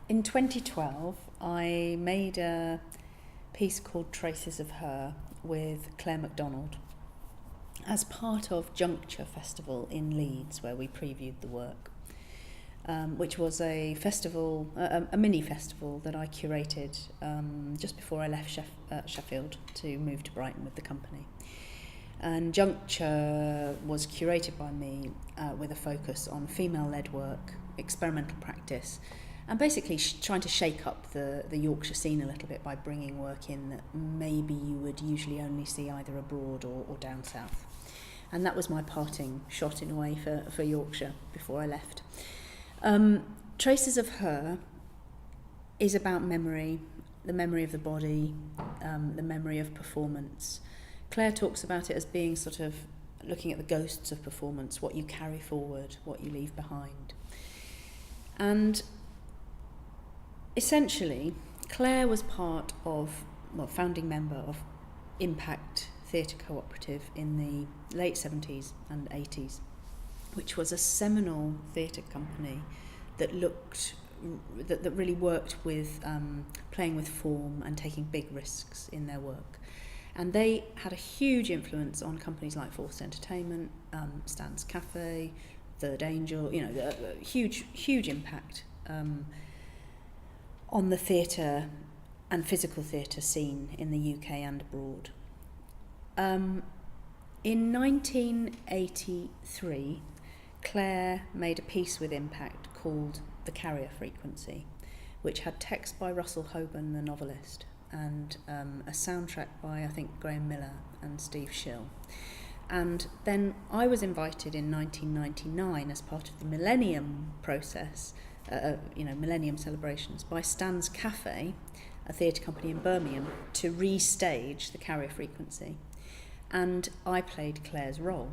In 2012, I made a piece called Traces of Her with Claire MacDonald as part of Juncture Festival in Leeds, where we previewed the work, which was a festival, a mini festival that I curated just before I left Sheffield to move to Brighton with the company. And Juncture was curated by me with a focus on female-led work, experimental practice, and basically trying to shake up the Yorkshire scene a little bit by bringing work in that maybe you would usually only see either abroad or down south. And that was my parting shot in a way for Yorkshire before I left. Traces of Her is about memory, the memory of the body, the memory of performance. Claire talks about it as being sort of looking at the ghosts of performance, what you carry forward, what you leave behind. And essentially, Claire was founding member of Impact Theatre Cooperative in the late 70s and 80s, which was a seminal theatre company that really worked with playing with form and taking big risks in their work. And they had a huge influence on companies like Forced Entertainment, Stan's Cafe, Third Angel, huge impact on the theatre and physical theatre scene in the UK and abroad. In 1983, Claire made a piece with Impact called The Carrier Frequency, which had text by Russell Hoban, the novelist, and a soundtrack by, I think, Graham Miller and Steve Schill. And then I was invited in 1999 as part of the Millennium process, Millennium celebrations, by Stan's Cafe, a theatre company in Birmingham, to restage The Carrier Frequency. And I played Claire's role.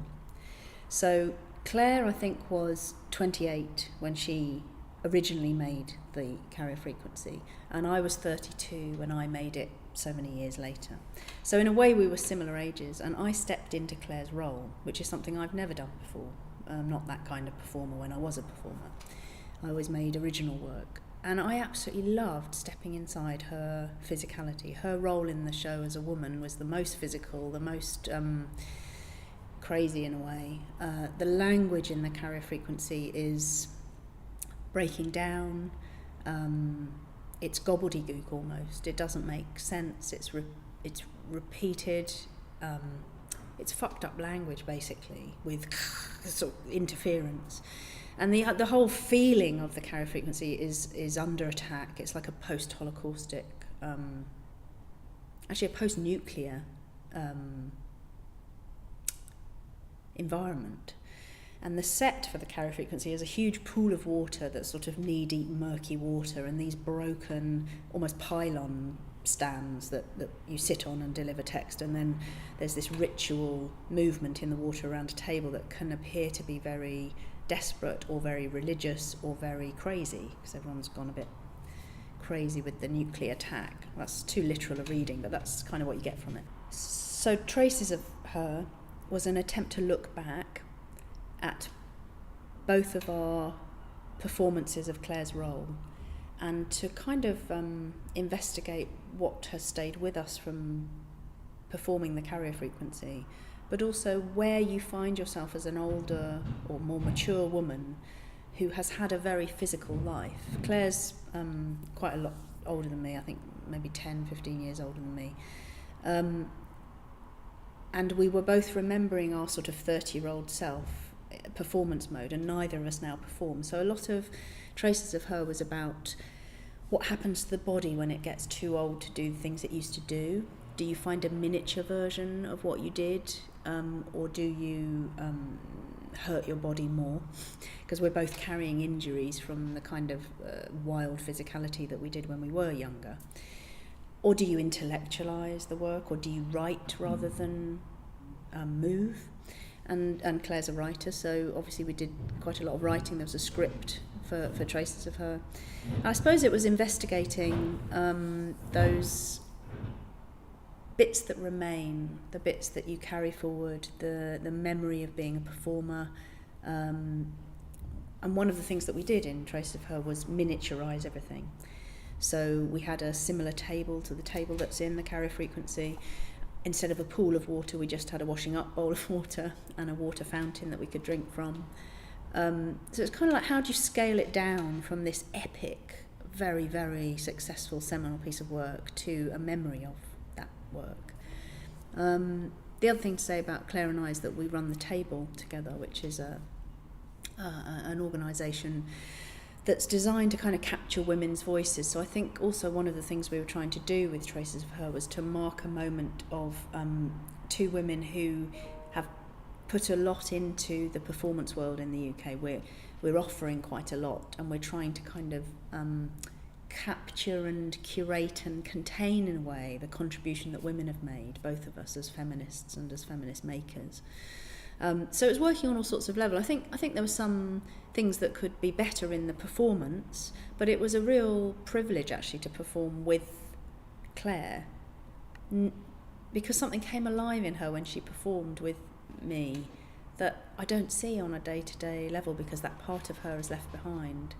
So Claire, I think, was 28 when she originally made The Carrier Frequency, and I was 32 when I made it so many years later. So in a way we were similar ages, and I stepped into Claire's role, which is something I've never done before. I'm not that kind of performer when I was a performer. I always made original work, and I absolutely loved stepping inside her physicality. Her role in the show as a woman was the most physical, the most crazy in a way. The language in The Carrier Frequency is breaking down. It's gobbledygook almost. It doesn't make sense. It's repeated. It's fucked up language basically with sort of interference, and the whole feeling of The Carrier Frequency is under attack. It's like a post-Holocaustic, actually a post-nuclear environment. And the set for The Carrier Frequency is a huge pool of water that's sort of knee-deep, murky water, and these broken, almost pylon stands that you sit on and deliver text, and then there's this ritual movement in the water around a table that can appear to be very desperate or very religious or very crazy, because everyone's gone a bit crazy with the nuclear attack. That's too literal a reading, but that's kind of what you get from it. So Traces of Her was an attempt to look back at both of our performances of Claire's role and to kind of investigate what has stayed with us from performing The Carrier Frequency, but also where you find yourself as an older or more mature woman who has had a very physical life. Claire's quite a lot older than me, I think maybe 10, 15 years older than me. And we were both remembering our sort of 30-year-old self, performance mode, and neither of us now perform. So a lot of Traces of Her was about what happens to the body when it gets too old to do the things it used to do. Do you find a miniature version of what you did, or do you hurt your body more? Because we're both carrying injuries from the kind of wild physicality that we did when we were younger. Or do you intellectualise the work, or do you write rather than move? And Claire's a writer, so obviously we did quite a lot of writing. There was a script for Traces of Her. I suppose it was investigating those bits that remain, the bits that you carry forward, the memory of being a performer. And one of the things that we did in Traces of Her was miniaturise everything. So we had a similar table to the table that's in the carrier frequency. Instead of a pool of water, we just had a washing up bowl of water and a water fountain that we could drink from. So it's kind of like, how do you scale it down from this epic, very, very successful seminal piece of work to a memory of that work? The other thing to say about Claire and I is that we run the Table together, which is an organisation that's designed to kind of capture women's voices. So I think also one of the things we were trying to do with Traces of Her was to mark a moment of two women who have put a lot into the performance world in the UK. We're offering quite a lot, and we're trying to kind of capture and curate and contain in a way the contribution that women have made, both of us as feminists and as feminist makers. So it was working on all sorts of levels. I think there were some things that could be better in the performance, but it was a real privilege actually to perform with Claire, because something came alive in her when she performed with me that I don't see on a day-to-day level, because that part of her is left behind.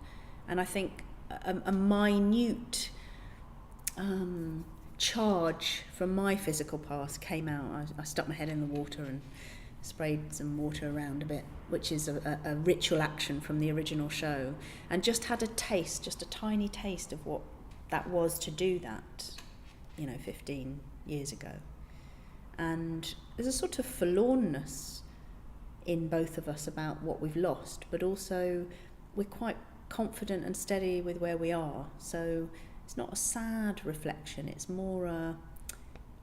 And I think a minute charge from my physical past came out. I stuck my head in the water and sprayed some water around a bit, which is a ritual action from the original show, and just had a taste, just a tiny taste of what that was to do that, 15 years ago. And there's a sort of forlornness in both of us about what we've lost, but also we're quite confident and steady with where we are. So it's not a sad reflection, it's more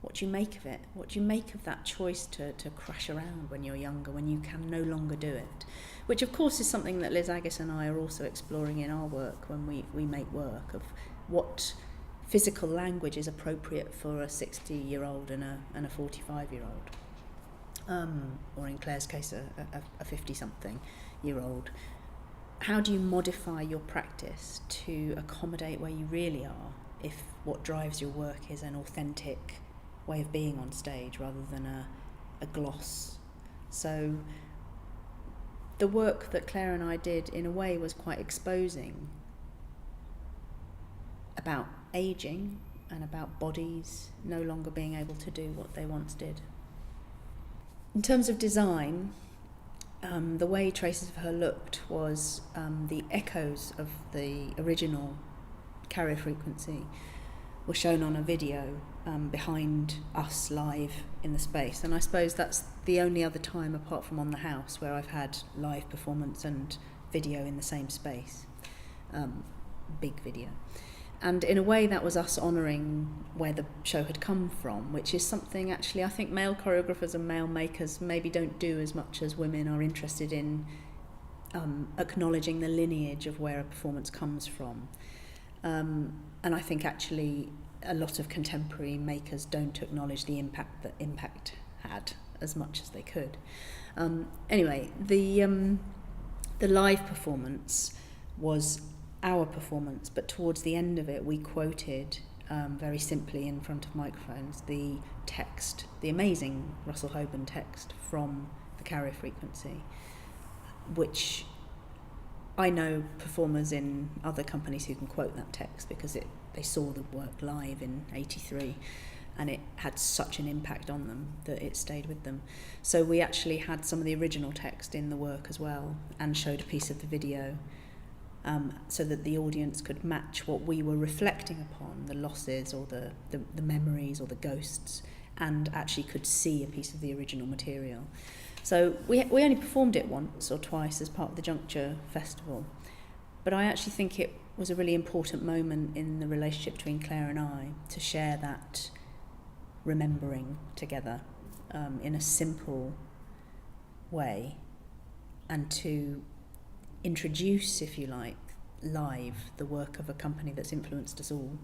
what do you make of it? What do you make of that choice to crash around when you're younger, when you can no longer do it? Which of course is something that Liz Agus and I are also exploring in our work when we make work, of what physical language is appropriate for a 60-year-old and a 45-year-old. Or in Claire's case, a 50-something-year-old. How do you modify your practice to accommodate where you really are, if what drives your work is an authentic way of being on stage rather than a gloss? So the work that Claire and I did in a way was quite exposing about ageing and about bodies no longer being able to do what they once did. In terms of design, the way Traces of Her looked was the echoes of the original carrier frequency were shown on a video behind us live in the space. And I suppose that's the only other time, apart from on The House, where I've had live performance and video in the same space, big video. And in a way that was us honouring where the show had come from, which is something actually I think male choreographers and male makers maybe don't do as much as women are interested in, acknowledging the lineage of where a performance comes from. And I think actually a lot of contemporary makers don't acknowledge the impact that Impact had as much as they could. Anyway, the live performance was our performance, but towards the end of it we quoted very simply in front of microphones the text, the amazing Russell Hoban text from the carrier frequency, which I know performers in other companies who can quote that text because they saw the work live in '83 and it had such an impact on them that it stayed with them. So we actually had some of the original text in the work as well and showed a piece of the video so that the audience could match what we were reflecting upon, the losses or the memories or the ghosts, and actually could see a piece of the original material. So we only performed it once or twice as part of the Juncture Festival, but I actually think it was a really important moment in the relationship between Claire and I to share that remembering together in a simple way, and to introduce, if you like, live the work of a company that's influenced us all.